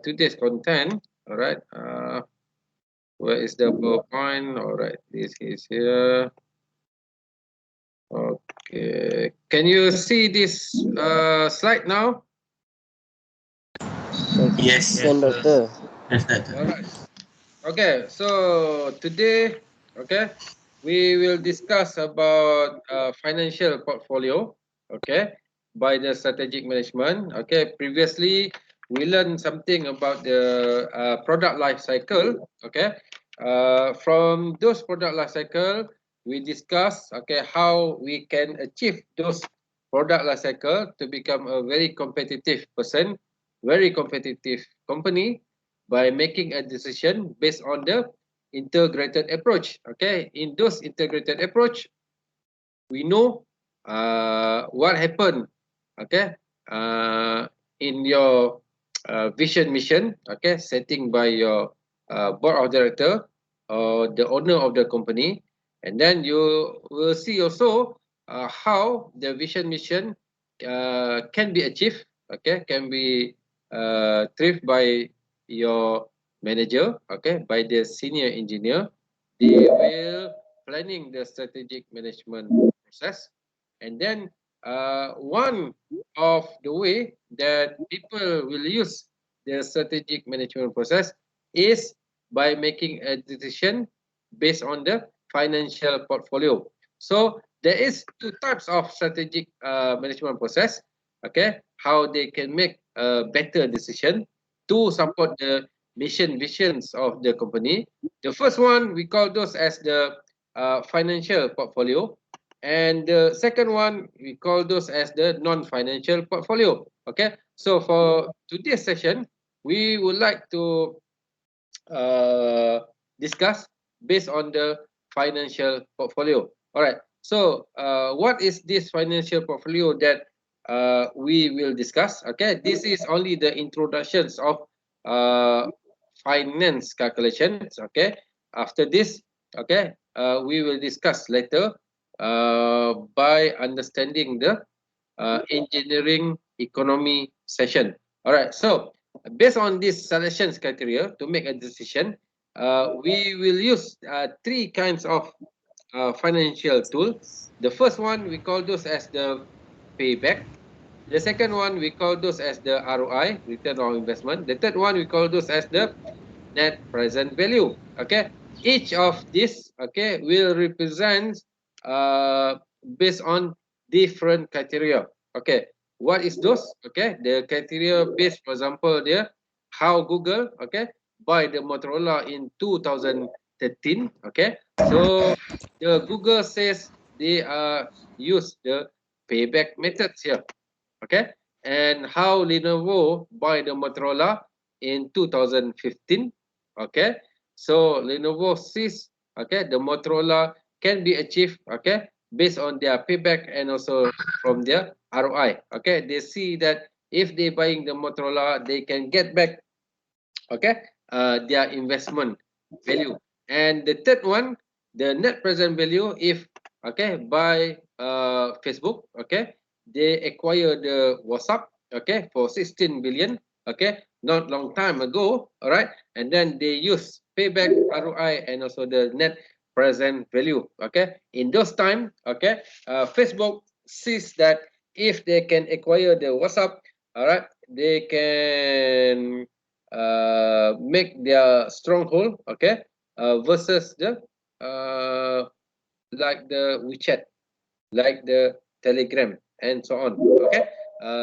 today's content. All right. Where is the PowerPoint? All right, this is here. Okay, can you see this slide now? Yes, Can doctor? yes, doctor. All right. Okay, so today, okay, we will discuss about financial portfolio, okay, by the strategic management. Okay, previously we learned something about the product life cycle. Okay, from those product life cycle, we discuss okay how we can achieve those product life cycle to become a very competitive person, very competitive company by making a decision based on the integrated approach. Okay, in those integrated approach, we know what happened. Okay, in your vision mission. Okay, setting by your board of director or the owner of the company, and then you will see also how the vision mission can be achieved. Okay, can be achieved by your manager. Okay, by the senior engineer. They will planning the strategic management process, and then one of the way that people will use the strategic management process is by making a decision based on the financial portfolio. So there is two types of strategic management process. Okay, how they can make a better decision to support the mission visions of the company. The first one we call those as the financial portfolio, and the second one we call those as the non-financial portfolio. Okay, so for today's session, we would like to uh, discuss based on the financial portfolio. All right. So, what is this financial portfolio that we will discuss? Okay, this is only the introductions of uh, finance calculations. Okay, after this, okay, we will discuss later by understanding the engineering economy session. All right. So, based on these selections criteria to make a decision, we will use three kinds of financial tool. The first one we call those as the payback. The second one we call those as the ROI, return on investment. The third one we call those as the net present value. Okay, each of these okay will represent based on different criteria. Okay, what is those? Okay, the criteria based, for example, there how Google okay buy the Motorola in 2013. Okay, so the Google says they use the payback methods here. Okay, and how Lenovo buy the Motorola in 2015. Okay, so Lenovo sees okay the Motorola can be achieved okay based on their payback and also from their ROI. Okay, they see that if they buying the Motorola, they can get back okay their investment value. And the third one, the net present value, if okay by Facebook okay they acquire the WhatsApp okay for 16 billion okay not long time ago. All right, and then they use payback, ROI, and also the net present value. Okay, in those time okay Facebook sees that if they can acquire the WhatsApp, all right, they can make their stronghold okay versus the uh, like the WeChat, like the Telegram, and so on. Okay,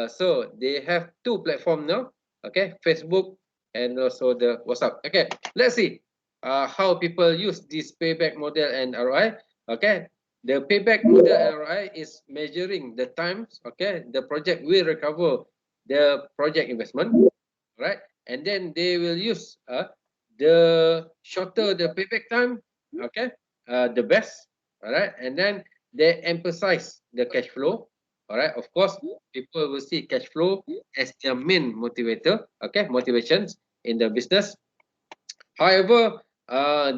so they have two platforms now. Okay, Facebook and also the WhatsApp. Okay, let's see how people use this payback model and ROI. Okay, the payback model and ROI is measuring the times. Okay, the project will recover the project investment, right? And then they will use the shorter the payback time, okay, the best, all right. And then they emphasize the cash flow, all right. Of course, people will see cash flow as their main motivator, okay, motivations in the business. However,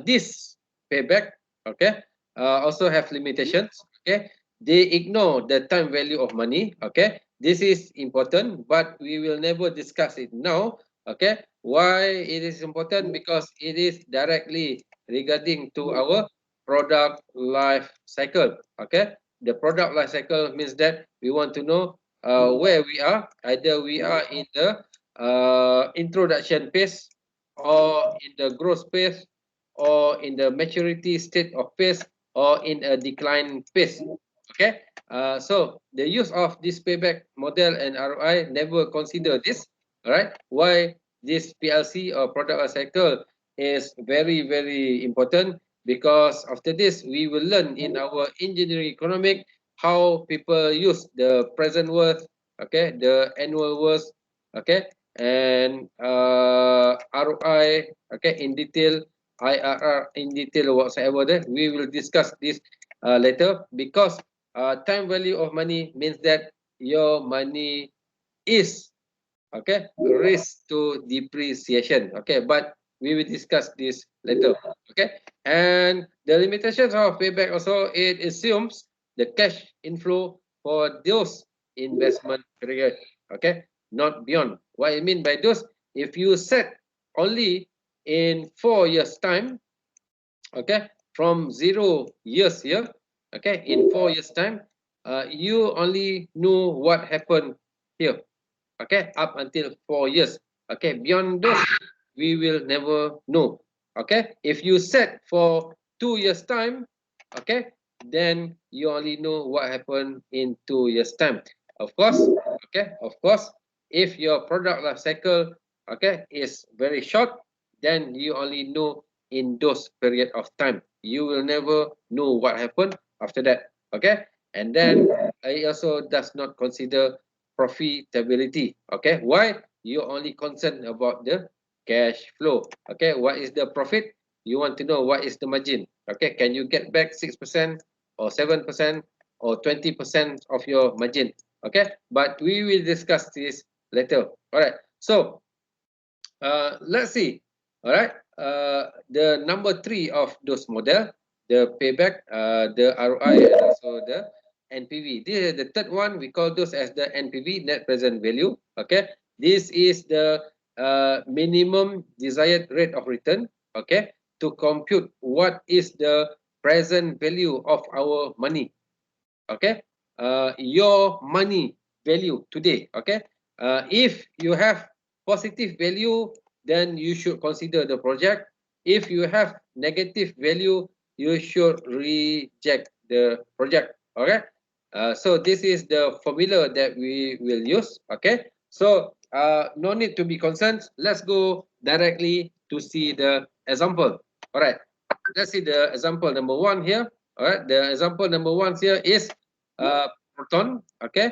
this payback, okay, also have limitations. Okay, they ignore the time value of money. Okay, this is important, but we will never discuss it now. Okay, why it is important? Because it is directly regarding to our product life cycle. Okay, the product life cycle means that we want to know where we are. Either we are in the introduction phase, or in the growth phase, or in the maturity state of phase, or in a decline phase. Okay, so the use of this payback model and ROI never consider this. All right, why this PLC or product life cycle is very, very important? Because after this, we will learn in our engineering economic how people use the present worth, okay, the annual worth, okay, and ROI, okay, in detail, IRR in detail, whatsoever that we will discuss this later. Because time value of money means that your money is, okay, risk to depreciation. Okay, but we will discuss this later. Okay, and the limitations of payback also, it assumes the cash inflow for those investment period. Okay, not beyond. What I mean by those, if you set only in 4 years time, okay, from 0 years here, okay, in 4 years time, you only know what happened here, okay, up until 4 years. Okay, beyond those, we will never know. Okay, if you set for 2 years time, okay, then you only know what happened in 2 years time. Of course, okay, of course, if your product life cycle, okay, is very short, then you only know in those period of time. You will never know what happened after that. Okay, and then I also does not consider profitability. Okay, why? You only concerned about the cash flow. Okay, what is the profit? You want to know what is the margin. Okay, can you get back 6% or 7% or 20% of your margin? Okay, but we will discuss this later. All right, so let's see. All right, the number 3 of those model, the payback, the ROI, and also the NPV. This is the third one. We call those as the NPV, net present value. Okay, this is the minimum desired rate of return. Okay, to compute what is the present value of our money. Okay, your money value today. Okay, if you have positive value, then you should consider the project. If you have negative value, you should reject the project. Okay, so this is the formula that we will use. Okay, so no need to be concerned. Let's go directly to see the example. All right, let's see the example number 1 here. All right, the example number 1 here is Proton. Okay,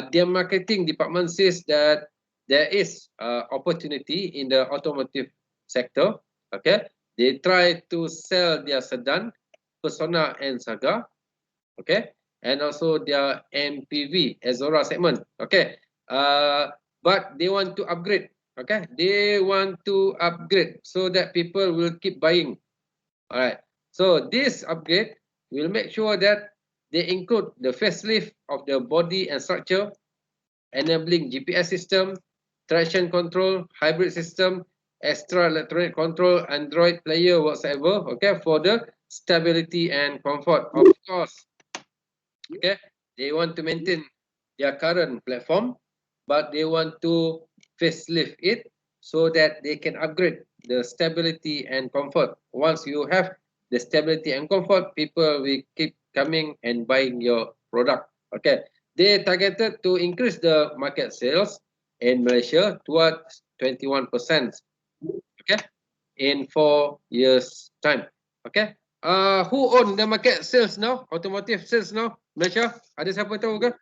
their marketing department says that there is opportunity in the automotive sector. Okay, they try to sell their sedan, Persona and Saga. Okay, and also their MPV, Azora segment. Okay, but they want to upgrade. Okay, they want to upgrade so that people will keep buying. All right. So this upgrade will make sure that they include the facelift of the body and structure, enabling GPS system, traction control, hybrid system, extra electronic control, Android player, whatsoever. Okay, for the stability and comfort. Of course, okay, they want to maintain their current platform, but they want to facelift it so that they can upgrade the stability and comfort. Once you have the stability and comfort, people will keep coming and buying your product. Okay, they targeted to increase the market sales in Malaysia towards 21%. Okay, in 4 years time. Okay, who own the market sales now, automotive sales now, Malaysia? Ada siapa tahu ke?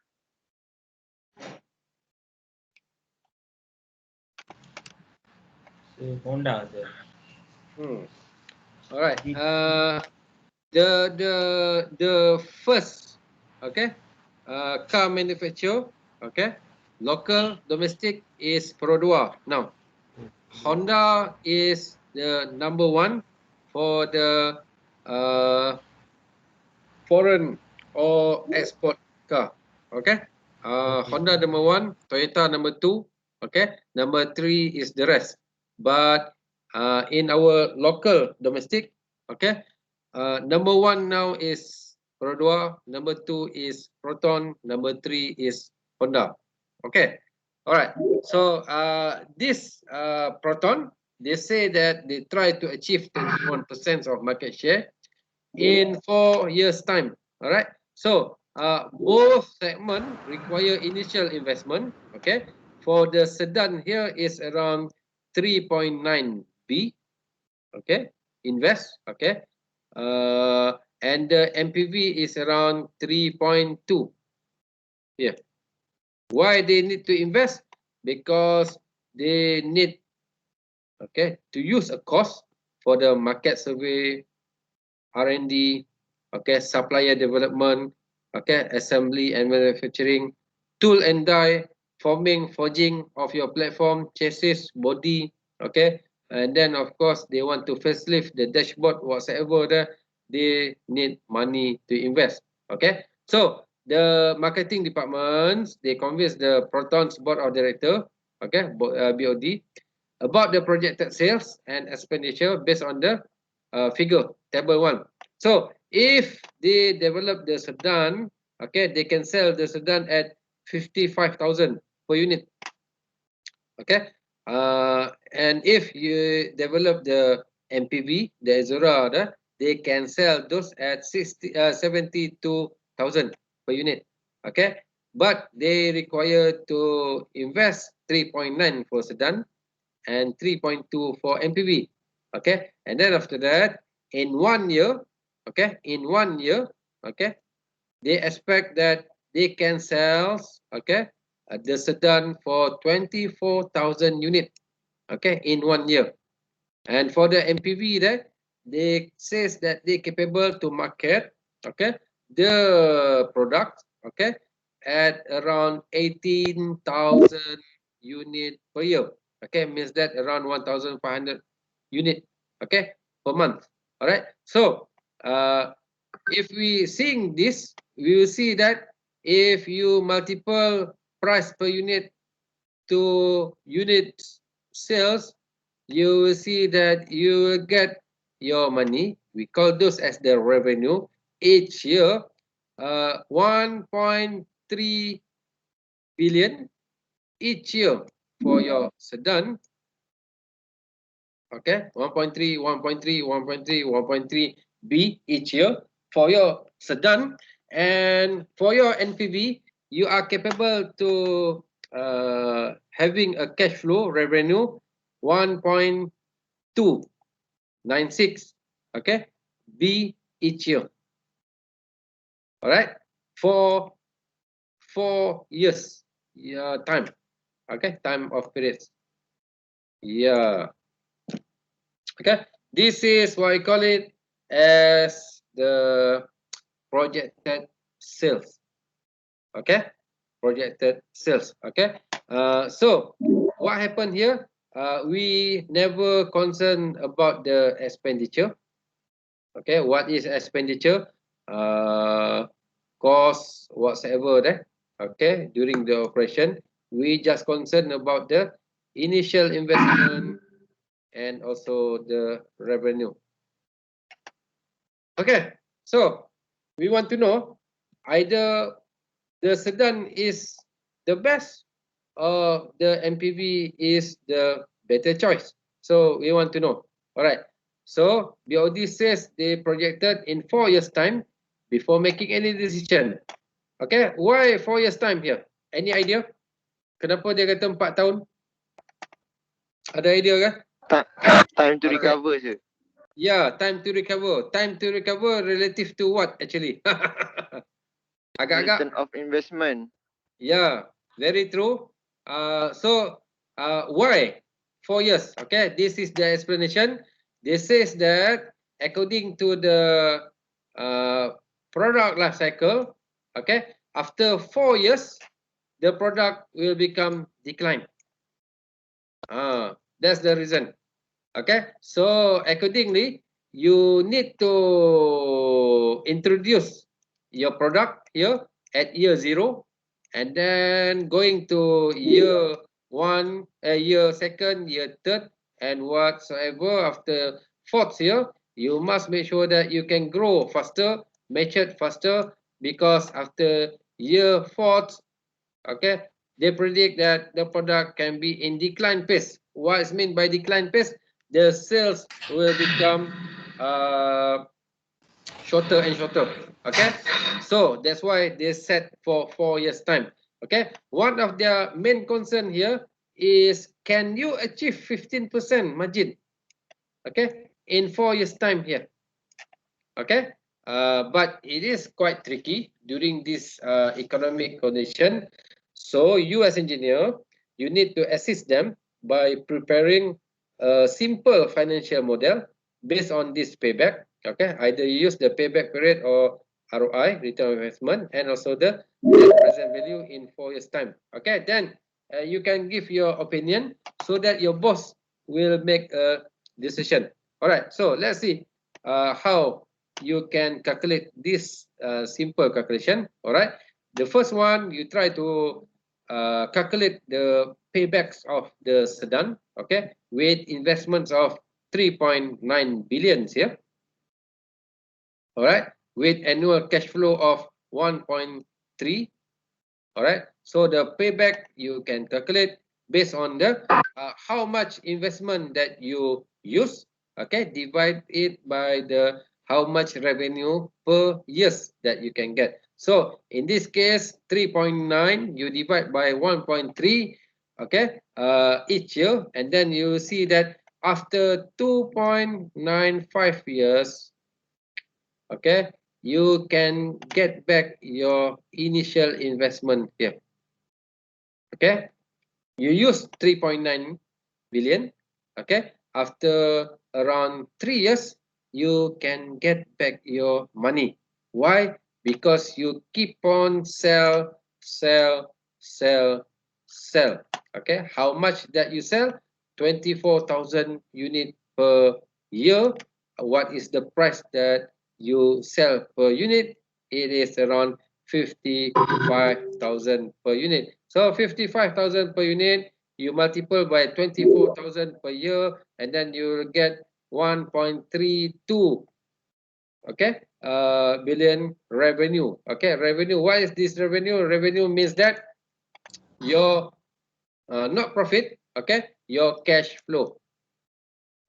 Honda, sir. Alright. The first, okay, car manufacturer, okay, local domestic is Perodua now. Honda is the number 1 for the foreign or export car. Okay. Honda number 1, Toyota number 2, Okay, number 3 is the rest. But in our local domestic, okay, number 1 now is Perodua, number 2 is Proton, number 3 is Honda. Okay, all right. So this Proton, they say that they try to achieve 21% of market share in 4 years time. All right, so both segment require initial investment. Okay, for the sedan here is around 3.9 B. Okay, invest. Okay, and the MPV is around 3.2. Yeah, why they need to invest? Because they need, okay, to use a cost for the market survey, R&D, okay, supplier development, okay, assembly and manufacturing, tool and die, forming, forging of your platform, chassis, body, okay, and then of course they want to facelift the dashboard, whatsoever there, they need money to invest, okay. So the marketing departments, they convince the Proton's board of director, okay, BOD, about the projected sales and expenditure based on the figure, table 1. So if they develop the sedan, okay, they can sell the sedan at 55,000 per unit. Okay, and if you develop the MPV, the Azura, they can sell those at 72,000 per unit. Okay, but they require to invest 3.9 for sedan and 3.2 for MPV. Okay, and then after that, in 1 year, okay, in 1 year, okay, they expect that they can sell, okay, the sedan for 24,000 unit, okay, in 1 year. And for the MPV, that they says that they capable to market, okay, the product, okay, at around 18,000 unit per year. Okay, means that around 1,500 unit, okay, per month. All right. So if we seeing this, we will see that if you multiple price per unit to unit sales, you will see that you will get your money. We call those as the revenue each year, 1.3 billion each year for your sedan. Okay, 1.3, 1.3, 1.3, 1.3 B each year for your sedan, and for your NPV, you are capable to having a cash flow revenue 1.296, okay, B each year. All right, for 4 years, time, okay, time of periods. Yeah. Okay, this is what I call it as the projected sales. Okay, projected sales. Okay, so what happened here? We never concern about the expenditure. Okay, what is expenditure? Cost whatsoever there. Okay, during the operation, we just concern about the initial investment and also the revenue. Okay, so we want to know either the sedan is the best or the MPV is the better choice. So we want to know. All right. So BOD says they projected in 4 years time before making any decision. Okay, why 4 years time here? Any idea? Kenapa dia kata 4 tahun? Ada idea ke? Time to recover, sir. Yeah, time to recover. Time to recover relative to what actually? Agak-agak. Return of investment. Yeah, very true. So why 4 years? Okay, this is the explanation. This says that according to the product life cycle, okay, after 4 years, the product will become decline. That's the reason. Okay, so accordingly, you need to introduce your product here at year 0, and then going to year year second, year third, and whatsoever after fourth year, you must make sure that you can grow faster, mature faster, because after year fourth, okay, they predict that the product can be in decline pace. What is meant by decline pace? The sales will become shorter and shorter. Okay, so that's why they set for 4 years time. Okay, one of their main concern here is, can you achieve 15% margin, okay, in 4 years time here? Okay, but it is quite tricky during this economic condition. So you as engineer, you need to assist them by preparing a simple financial model based on this payback. Okay, either you use the payback period or ROI, return on investment, and also the net present value in 4 years time. Okay, then you can give your opinion so that your boss will make a decision. All right, so let's see how you can calculate this simple calculation. All right, the first one, you try to calculate the paybacks of the sedan, okay, with investments of 3.9 billion here. All right, with annual cash flow of 1.3. All right, so the payback you can calculate based on the how much investment that you use, okay, divide it by the how much revenue per years that you can get. So in this case, 3.9 you divide by 1.3, okay, each year, and then you see that after 2.95 years, okay, you can get back your initial investment here. Okay, you use 3.9 billion. Okay, after around 3 years, you can get back your money. Why? Because you keep on sell. Okay, how much that you sell? 24,000 unit per year. What is the price that you sell per unit? It is around 55,000 per unit. So 55,000 per unit, you multiply by 24,000 per year, and then you will get 1.32, okay, billion revenue. Okay, revenue. What is this revenue? Revenue means that your not profit, okay, your cash flow.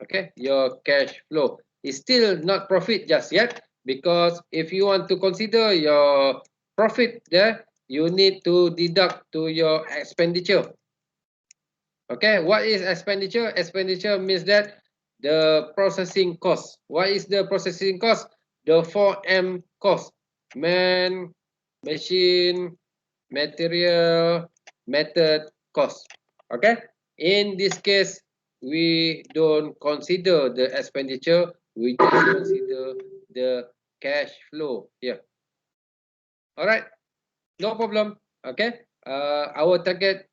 Okay, your cash flow is still not profit just yet, because if you want to consider your profit there, you need to deduct to your expenditure. Okay, what is expenditure? Expenditure means that the processing cost. What is the processing cost? The 4M cost: man, machine, material, method, cost. Okay, in this case, we don't consider the expenditure, we just consider the cash flow here. All right, no problem. Okay, our target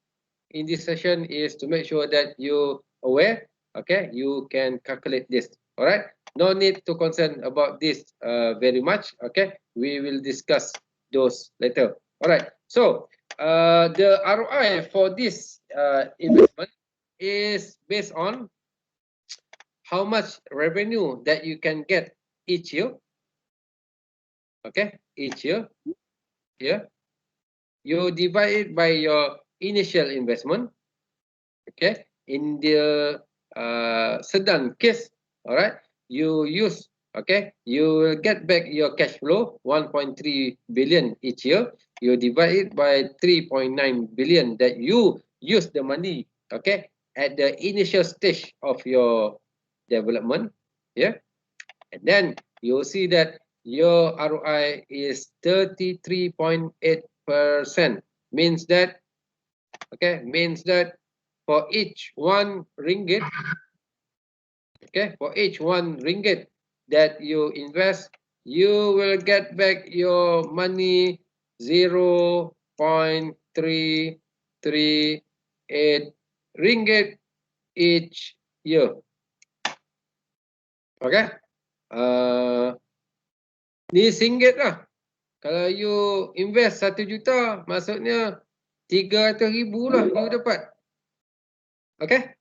in this session is to make sure that you aware, okay, you can calculate this. All right, no need to concern about this very much. Okay, we will discuss those later. All right, so the ROI for this investment is based on how much revenue that you can get each year. Okay, each year, yeah, you divide it by your initial investment. Okay, in the sedan case, all right, you use, okay, you will get back your cash flow 1.3 billion each year. You divide it by 3.9 billion that you use the money, okay, at the initial stage of your development. Yeah, and then you'll see that your ROI is 33.8%. Means that, okay, means that for each 1 ringgit, okay, for each 1 ringgit that you invest, you will get back your money 0.338 ringgit each year. Okay, ni singgit lah. Kalau you invest 1 juta, maksudnya 300,000 lah you dapat. Okay.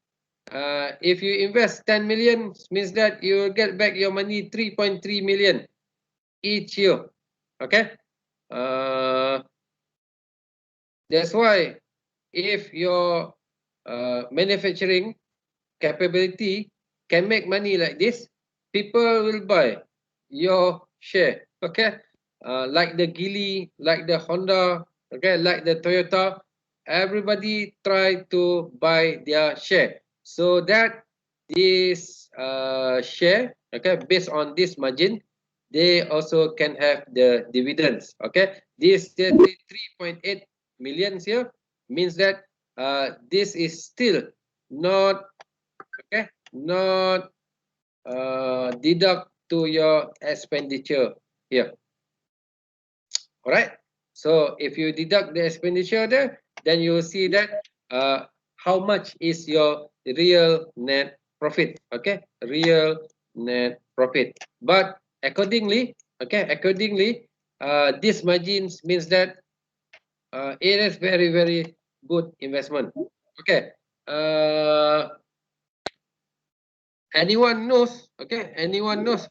If you invest 10 million, means that you will get back your money 3.3 million each year. Okay. That's why if your manufacturing capability can make money like this, people will buy your share. Okay. Like the Geely, like the Honda, okay, like the Toyota, everybody try to buy their share. So that this share, okay, based on this margin, they also can have the dividends. Okay. This 3.8 million here means that this is still not okay, not deduct to your expenditure here. All right. So if you deduct the expenditure there, then you will see that how much is your real net profit. Okay, real net profit. But accordingly, this margins means that it is very good investment. Okay. Anyone knows? Okay, anyone knows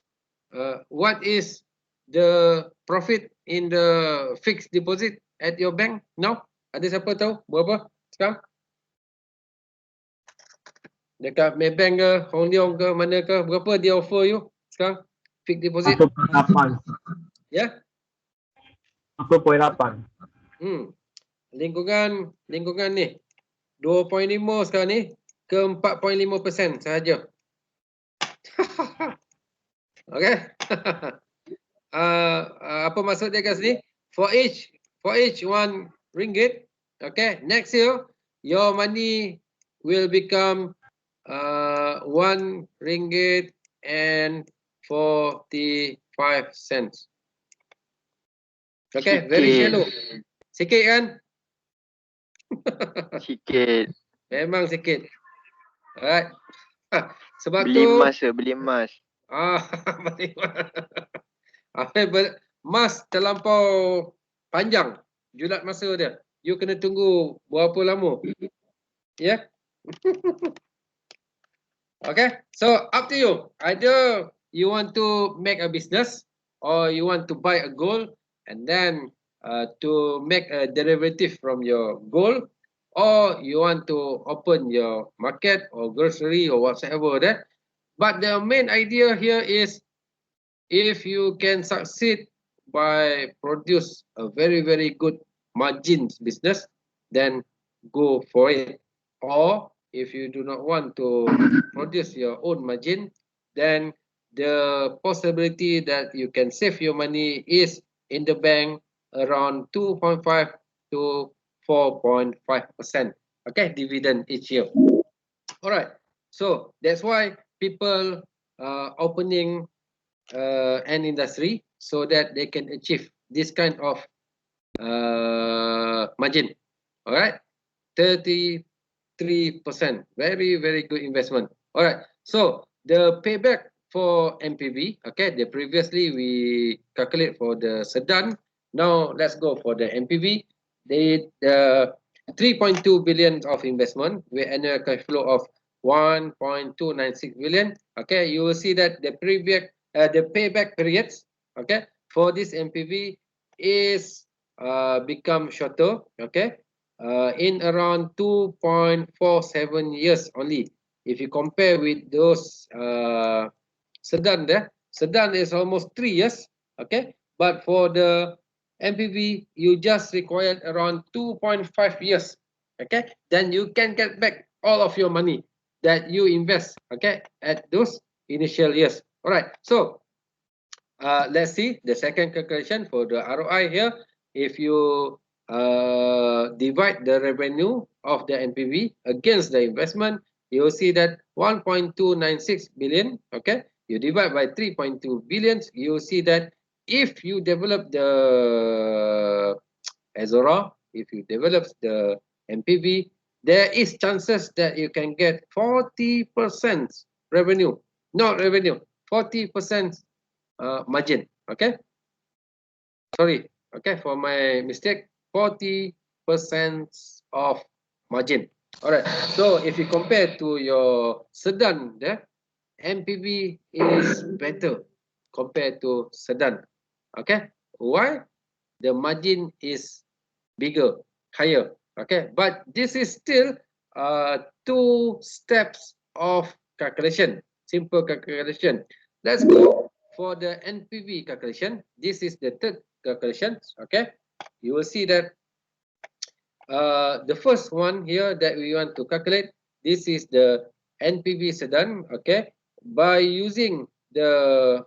what is the profit in the fixed deposit at your bank now? Ada siapa tahu berapa sekarang? Dekat Maybank ke, Hong Leong ke, mana ke, berapa dia offer you sekarang? Fixed deposit? 1.8. Ya? 1.8. Lingkungan ni 2.5 sekarang ni ke 4.5% sahaja. Okay. Apa maksud dia kat sini? For each RM1, okay, next year your money will become RM1.45. Okay, very shallow. Sikit kan? Sikit. Memang sikit. Alright. Sebab Beli tu emas ke, beli emas. Mas terlampau panjang julat masa dia. You kena tunggu berapa lama. Ya. Yeah? Okay. So up to you. Either you want to make a business or you want to buy a gold and then to make a derivative from your gold, or you want to open your market or grocery or whatsoever that. But the main idea here is if you can succeed by produce a very good margins business, then go for it. Or if you do not want to produce your own margin, then the possibility that you can save your money is in the bank around 2.5 to 4.5%. Okay, dividend each year. All right. So that's why people opening an industry so that they can achieve this kind of margin. All right, 33%, very good investment. All right, so the payback for MPV, okay, the previously we calculate for the sedan. Now let's go for the MPV. The 3.2 billion of investment with annual cash flow of 1.296 billion. Okay, you will see that the payback periods, okay, for this MPV is become shorter, okay, in around 2.47 years only. If you compare with those sedan there, sedan is almost 3 years, okay, but for the MPV you just required around 2.5 years, okay, then you can get back all of your money that you invest, okay, at those initial years. All right, so let's see the second calculation for the ROI here. If you divide the revenue of the NPV against the investment, you will see that 1.296 billion, okay, you divide by 3.2 billion, you will see that if you develop the Azora, if you develop the MPV, there is chances that you can get 40% revenue, not revenue, 40% margin. Okay, sorry, okay, for my mistake, 40% of margin. Alright, so if you compare to your sedan, MPV is better compared to sedan. Okay, why? The margin is bigger, higher. Okay, but this is still two steps of calculation, simple calculation. Let's go for the NPV calculation. This is the third calculation. Okay, you will see that the first one here that we want to calculate, this is the NPV sedan. Okay, by using the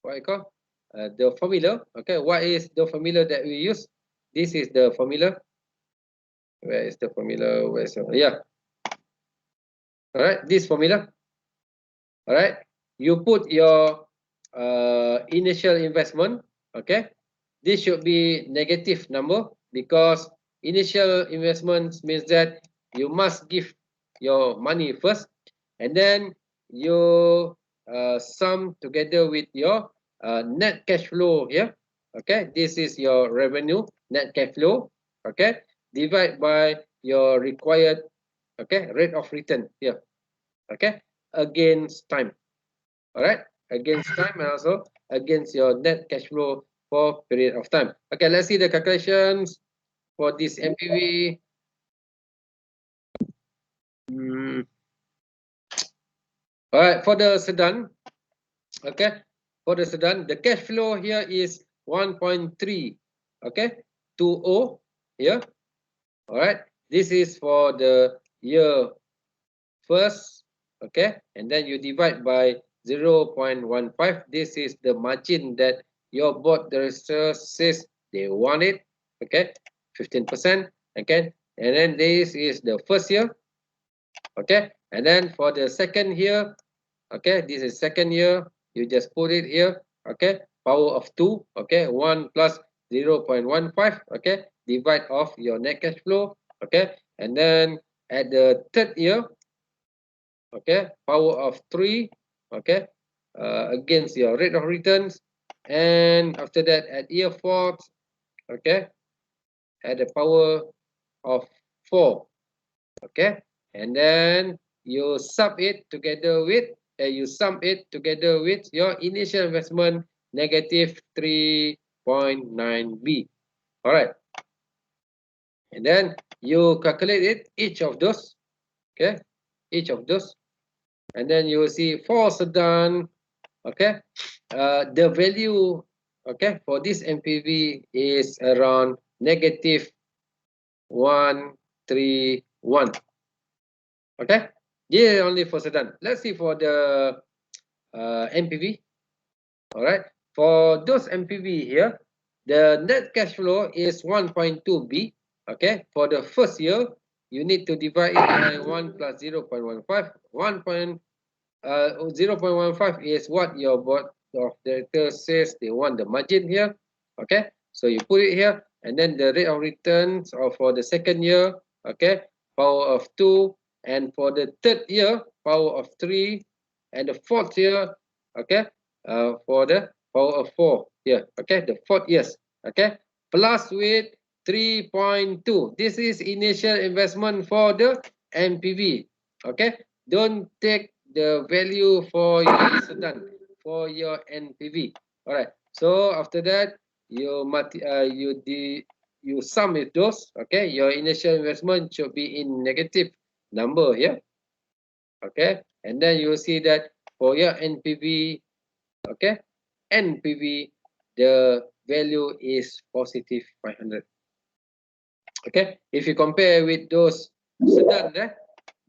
what I call the formula. Okay, what is the formula that we use? This is the formula. Where is the formula? Where's the, yeah? All right, this formula. All right, you put your initial investment. Okay, this should be negative number because initial investment means that you must give your money first, and then you sum together with your net cash flow here. Okay, this is your revenue, net cash flow. Okay, divide by your required rate of return here. Okay, against time. All right, against time and also against your net cash flow for period of time. Okay, let's see the calculations for this MPV. All right, for the sedan, okay, for the sedan, the cash flow here is 1.3, okay, 20 here. All right, this is for the year first, okay, and then you divide by 0.15. This is the margin that your board director says they want it, okay, 15%, okay, and then this is the first year, okay, and then for the second year, okay, this is second year, you just put it here, okay, power of 2, okay, 1 plus 0.15, okay, divide off your net cash flow, okay, and then at the third year, okay, power of 3, okay, against your rate of returns, and after that at year 4, okay, at the power of 4, okay, and then you sum it together with your initial investment negative 3.9b. All right, and then you calculate it, each of those, okay, each of those, and then you will see for sedan, okay, the value, okay, for this MPV is around negative 131. Okay, yeah, only for sedan. Let's see for the MPV. All right, for those MPV here, the net cash flow is 1.2b. Okay, for the first year, you need to divide it by 1 plus 0.15. 0.15 is what your board of directors says they want the margin here. Okay, so you put it here, and then the rate of returns for the second year, okay, power of 2, and for the third year, power of 3, and the fourth year, okay, for the power of 4 here, okay, the fourth years, okay, plus with 3.2. This is initial investment for the MPV. Okay, don't take the value for your sedan, for your NPV. All right, so after that you sum with those. Okay, your initial investment should be in negative number here. Okay, and then you will see that for your NPV, okay, NPV, the value is positive 500. Okay, if you compare with those sedan,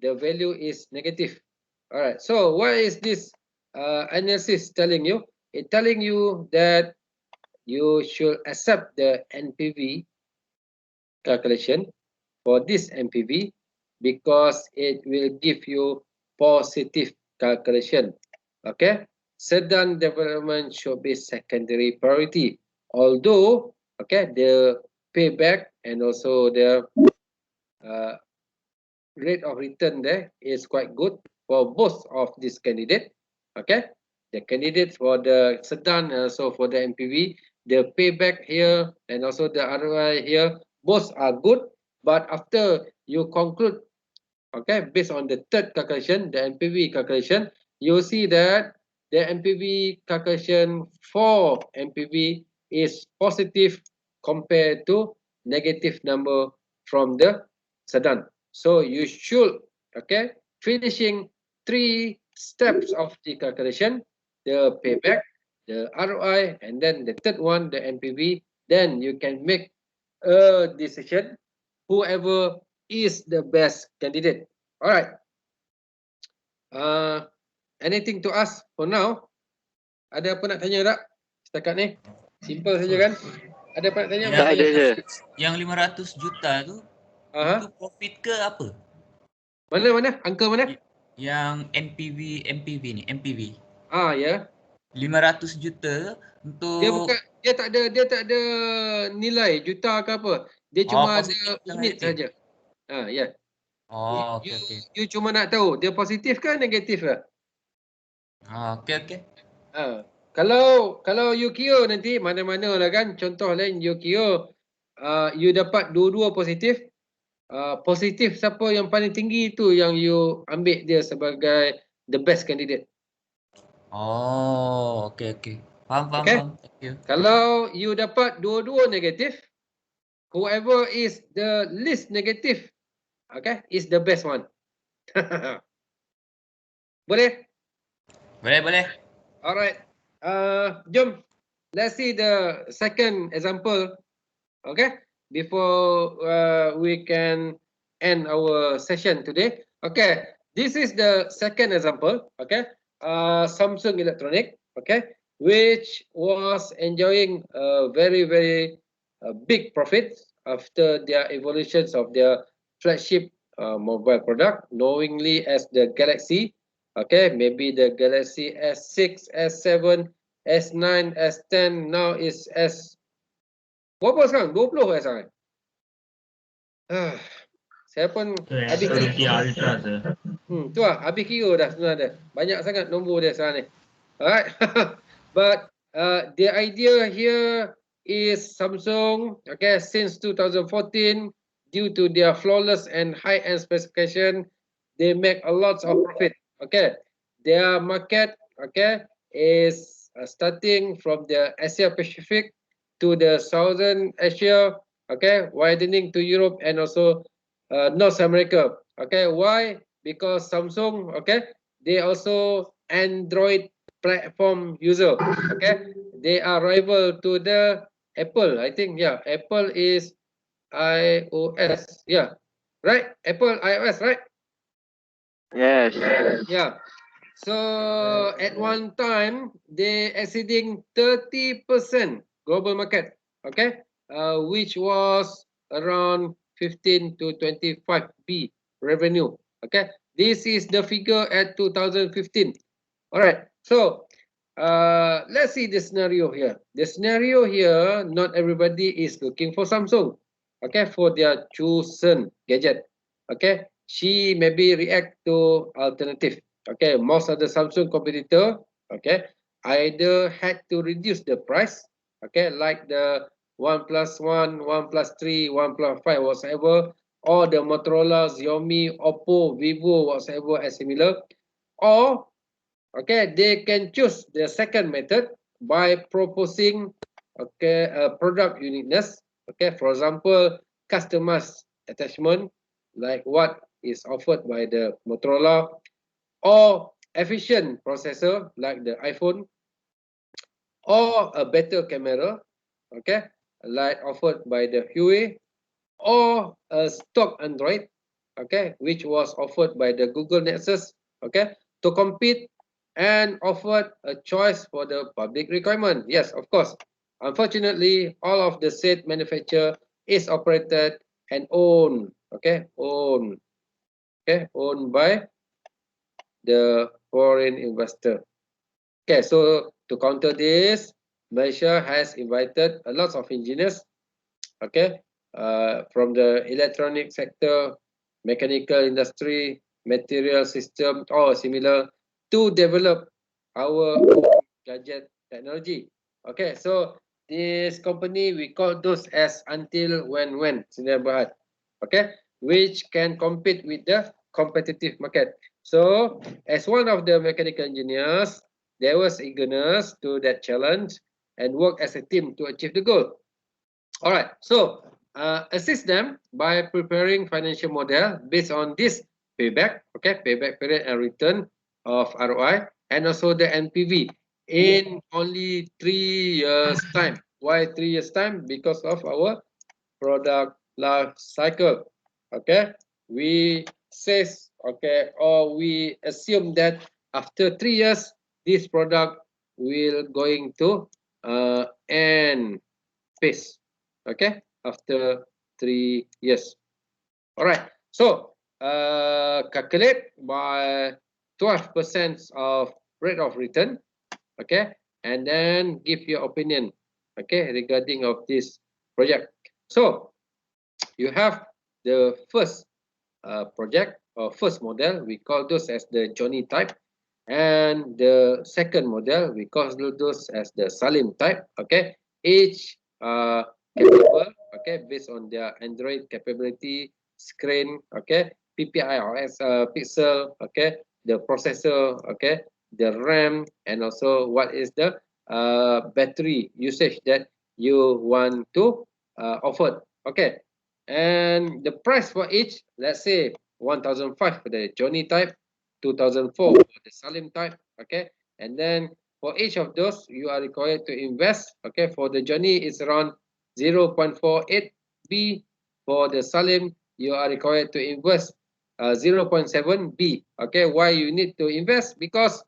the value is negative. All right, so what is this analysis telling you? It's telling you that you should accept the NPV calculation for this MPV because it will give you positive calculation. Okay, sedan development should be secondary priority, although okay, the payback and also the uh, rate of return there is quite good for both of these candidates. Okay, the candidates for the sedan and also for the MPV, the payback here and also the ROI here, both are good. But after you conclude, okay, based on the third calculation, the NPV calculation, you see that the NPV calculation for NPV is positive compared to negative number from the Sedan. So you should, okay, finishing 3 steps of the calculation, the payback, the ROI, and then the third one, the NPV. Then you can make a decision, whoever is the best candidate. All right. Anything to ask for now? Ada apa nak tanya tak? Setakat ni. Simple saja kan? Ada apa nak tanya? Tak ada, sir. Yang 500 juta tu, itu profit ke apa? Mana? Angka mana? Yang MPV ni, MPV. Ya. 500 juta untuk dia tak ada nilai juta ke apa. Dia cuma ada unit saja. Ya. okey. You cuma nak tahu dia positif ke negatif ke? Okey. Kalau you kira nanti mana-mana lah kan, contoh lain you kira you dapat dua-dua positif, positif siapa yang paling tinggi tu yang you ambil dia sebagai the best candidate. Okey. Faham. Thank you. Kalau you dapat dua-dua negatif, whoever is the least negative, okay, is the best one. Boleh? Boleh. Alright. Jom. Let's see the second example. Okay. Before we can end our session today. Okay. This is the second example. Okay. Samsung Electronic. Okay. Which was enjoying a very big profit after their evolutions of their flagship mobile product, knowingly as the Galaxy. Okay, maybe the Galaxy S6, S7, S9, S10, now is S... Berapa sekarang? 20 sekarang? Saya pun habis kira. Ultra, sir. Tu lah, habis kira dah sebenarnya. Banyak sangat nombor dia sekarang ni. Alright. But the idea here is Samsung, okay, since 2014, due to their flawless and high-end specification, they make a lot of profit. Okay, their market, okay, is starting from the Asia Pacific to the Southern Asia, okay, widening to Europe and also North America. Okay, why? Because Samsung, okay, they also Android platform user. Okay, they are rival to the Apple. I think, yeah, Apple is iOS. Yeah, right. Apple iOS, right? Yes. Yeah. So at one time they exceeding 30% global market. Okay, which was around 15 to 25 B revenue. Okay, this is the figure at 2015. All right. So let's see the scenario here. The scenario here, not everybody is looking for Samsung. Okay, for their chosen gadget. Okay, she maybe react to alternative. Okay, most of the Samsung competitor, okay, either had to reduce the price, okay, like the OnePlus 1, OnePlus 3, OnePlus 5, whatever, or the Motorola, Xiaomi, Oppo, Vivo, whatever as similar, or okay, they can choose the second method by proposing, okay, a product uniqueness. Okay, for example, customized attachment like what is offered by the Motorola, or efficient processor like the iPhone, or a better camera, okay, like offered by the Huawei, or a stock Android, okay, which was offered by the Google Nexus, okay, to compete and offered a choice for the public requirement. Yes, of course. Unfortunately, all of the said manufacturer is operated and owned, okay, owned by the foreign investor. Okay, so to counter this, Malaysia has invited a lot of engineers, okay, from the electronic sector, mechanical industry, material system, or similar, to develop our own gadget technology. Okay, so this company we call those as until when Sdn Bhd. okay, which can compete with the competitive market. So as one of the mechanical engineers, there was eagerness to that challenge and work as a team to achieve the goal. All right, so assist them by preparing financial model based on this payback, okay, payback period and return of ROI, and also the NPV in only 3 years time. Why 3 years time? Because of our product life cycle. Okay, we says, okay, or we assume that after 3 years this product will going to end phase. Okay, after 3 years. All right, so calculate by 12% of rate of return, okay, and then give your opinion, okay, regarding of this project. So you have the first project or first model, we call those as the Johnny type, and the second model we call those as the Salim type, okay, each capable, okay, based on their Android capability, screen, okay, PPIOS pixel, okay, the processor, okay, the RAM, and also what is the battery usage that you want to offer, okay. And the price for each, let's say 1005 for the Johnny type, 2004 for the Salim type, okay. And then for each of those you are required to invest, okay. For the Johnny it's around 0.48 B. For the Salim you are required to invest 0.7 B, okay. Why you need to invest? Because,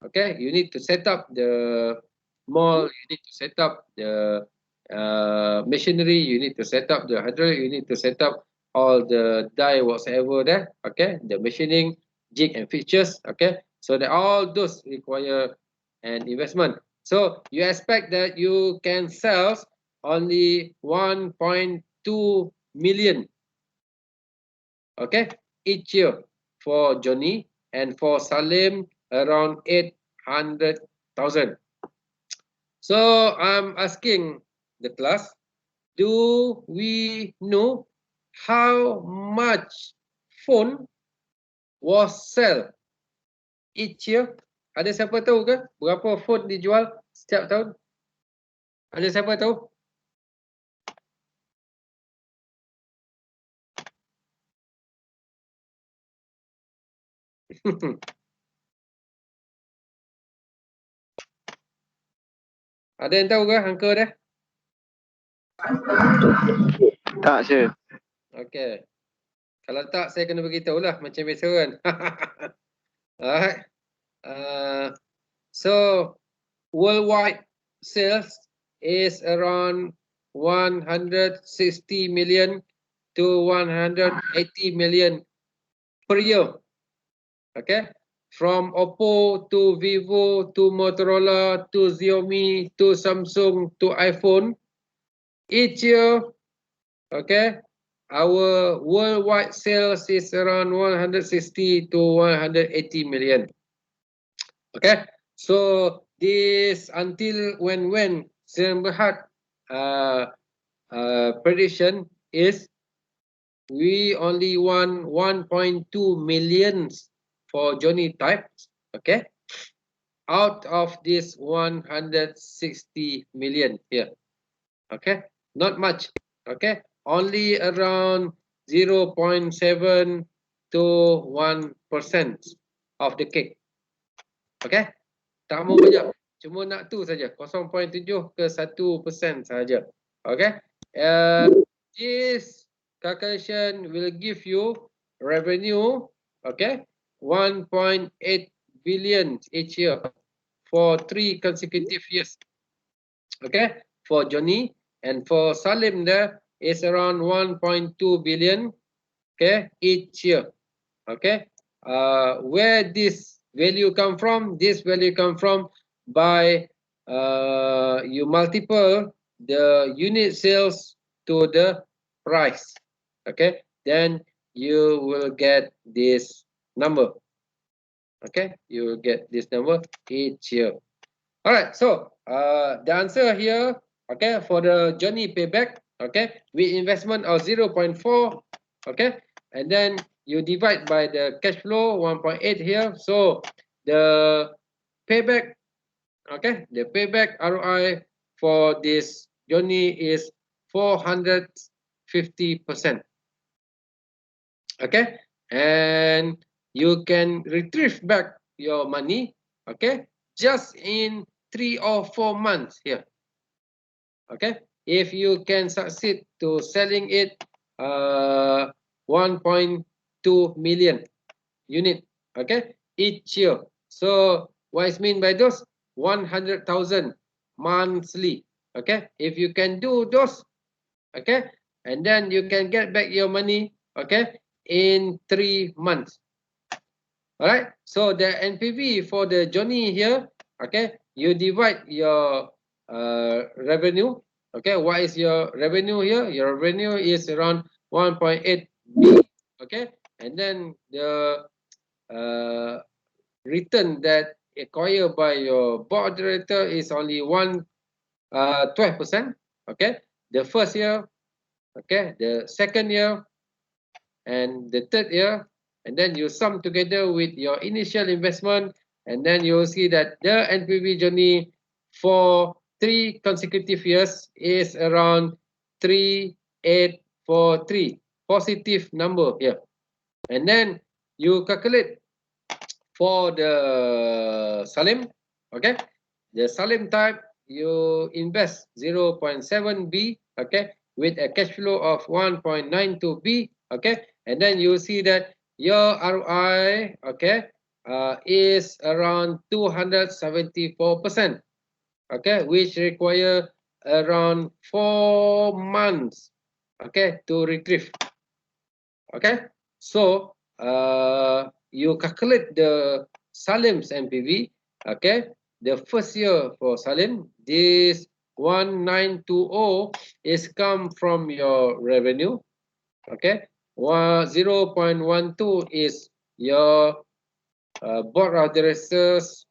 okay, you need to set up the mall, you need to set up the machinery, you need to set up the hydraulic, you need to set up all the die whatsoever there, okay, the machining, jig and fixtures, okay. So that all those require an investment. So you expect that you can sell only 1.2 million, okay, each year for Johnny, and for Salim around 800,000. So I'm asking the class, do we know how much phone was sell each year? Ada siapa tahu ke berapa phone dijual setiap tahun? Ada siapa tahu? Ada yang tahu ke angka dia? Tak, Sir. Okay. Kalau tak saya kena beritahu lah macam biasa kan. Alright. So worldwide sales is around 160 million to 180 million per year. Okay, from Oppo to Vivo to Motorola to Xiaomi to Samsung to iPhone, each year, okay, our worldwide sales is around 160 to 180 million. Okay, so this until when Sdn Bhd prediction is we only want 1.2 million for Johnny types, okay, out of this 160 million here, okay, not much, okay, only around 0.7 to 1% of the cake, okay, tak mau banyak, cuma nak tu saja, 0.7 ke 1% saja, okay. This calculation will give you revenue, okay, 1.8 billion each year for 3 consecutive years, okay, for Johnny, and for Salim there is around 1.2 billion, okay, each year, okay. Where this value come from? This value come from by you multiple the unit sales to the price, okay, then you will get this number, okay, you will get this number each year. All right, so the answer here, okay, for the Johnny payback, okay, with investment of 0.4 Okay, and then you divide by the cash flow 1.8 here. So the payback, okay, the payback ROI for this journey is 450%. Okay, and you can retrieve back your money, okay, just in 3 or 4 months here. Okay, if you can succeed to selling it 1.2 million unit, okay, each year. So what is mean by those? 100,000 monthly. Okay, if you can do those, okay, and then you can get back your money, okay, in 3 months. All right, so the NPV for the journey here, okay, you divide your revenue. Okay, what is your revenue here? Your revenue is around 1.8 B. Okay, and then the return that acquired by your board director is only 12%. Okay, the first year, okay, the second year, and the third year, and then you sum together with your initial investment, and then you will see that the NPV journey for 3 consecutive years is around 3843, positive number here. And then you calculate for the Salim, okay, the Salim type, you invest 0.7 B, okay, with a cash flow of 1.92 B, okay, and then you see that your ROI, okay, is around 274%, okay, which require around 4 months, okay, to retrieve. Okay, so you calculate the Salim's NPV. Okay, the first year for Salim, this 1920 is come from your revenue. Okay, 0.12 is your board of directors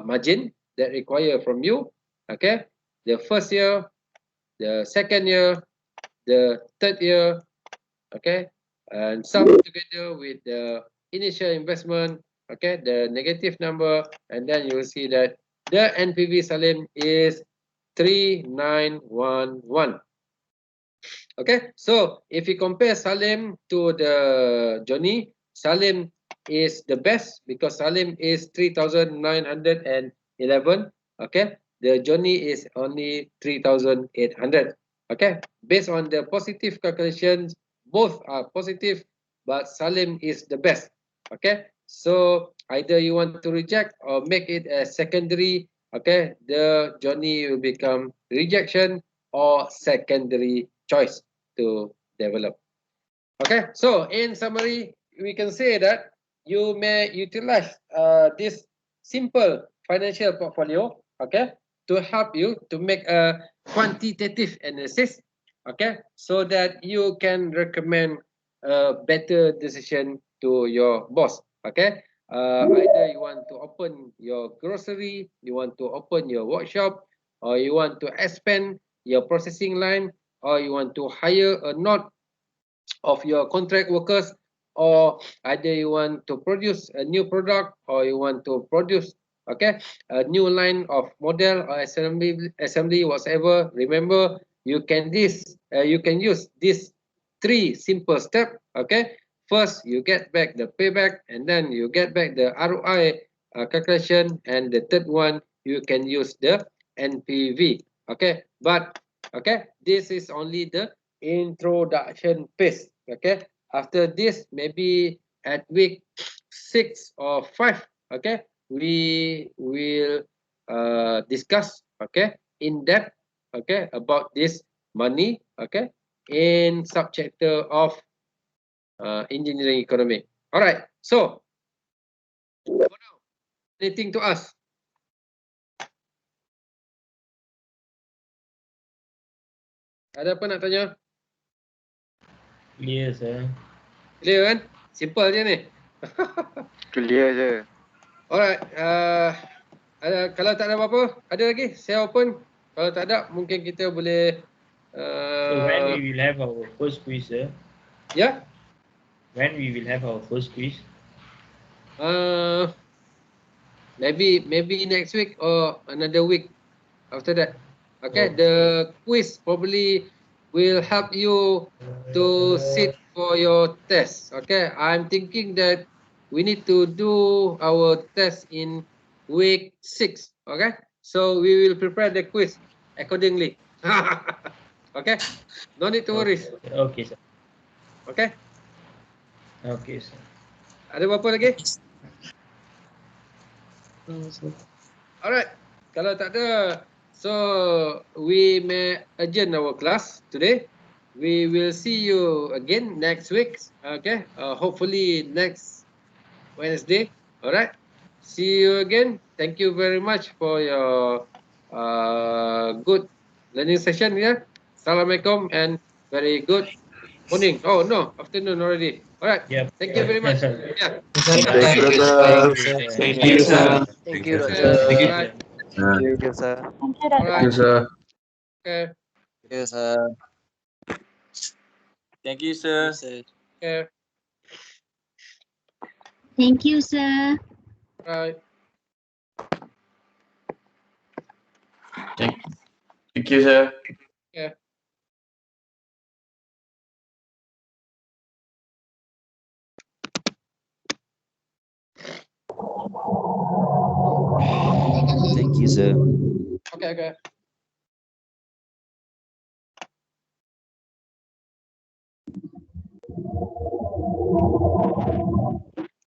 margin that require from you. Okay, the first year, the second year, the third year, okay, and sum together with the initial investment, okay, the negative number, and then you will see that the NPV Salim is 3911. Okay, so if you compare Salim to the Johnny, Salim is the best because Salim is 3,911. Okay, the Johnny is only 3,800. Okay, based on the positive calculations, both are positive, but Salim is the best. Okay, so either you want to reject or make it a secondary. Okay, the Johnny will become rejection or secondary choice to develop. Okay, so in summary, we can say that you may utilize this simple financial portfolio, okay, to help you to make a quantitative analysis, okay, so that you can recommend a better decision to your boss, okay. Either you want to open your grocery, you want to open your workshop, or you want to expand your processing line, or you want to hire a not of your contract workers, or either you want to produce a new product, or you want to produce, okay, a new line of model or assembly whatever. Remember, you can use these 3 simple steps. Okay, first you get back the payback, and then you get back the ROI calculation, and the third one you can use the NPV. Okay, but okay, this is only the introduction phase. Okay, after this, maybe at week 6 or 5, okay, we will discuss, okay, in depth, okay, about this money, okay, in subchapter of engineering economic. All right, so for now, anything to ask? Ada apa nak tanya? Clear, sir. Clear kan? Simple je ni. Clear je. Alright, kalau tak ada apa-apa, ada lagi? Saya open. Kalau tak ada, mungkin kita boleh So when we will have our first quiz, sir? Yeah. When we will have our first quiz? Maybe next week or another week after that. Okay, Oh. the quiz probably will help you to sit for your test. Okay, I'm thinking that we need to do our test in week 6. Okay, so we will prepare the quiz accordingly. Okay, no need to worry. Okay, sir. Okay, Okay, sir. ada apa lagi? Alright, kalau tak ada, so we may adjourn our class today. We will see you again next week. Okay, hopefully next Wednesday. Alright, see you again. Thank you very much for your good learning session. Yeah, Assalamualaikum and very good morning. Oh no, afternoon already. Alright, Yep. thank you very much. Yeah. Thank you, sir. Thank you, sir. Thank you, Okay, sir. alright. Thank you, sir. Alright. sir. Okay. Yes, sir. Thank you, sir. Okay. Thank you, sir. Right. Thank you, sir. Yeah. Thank you, sir. Okay.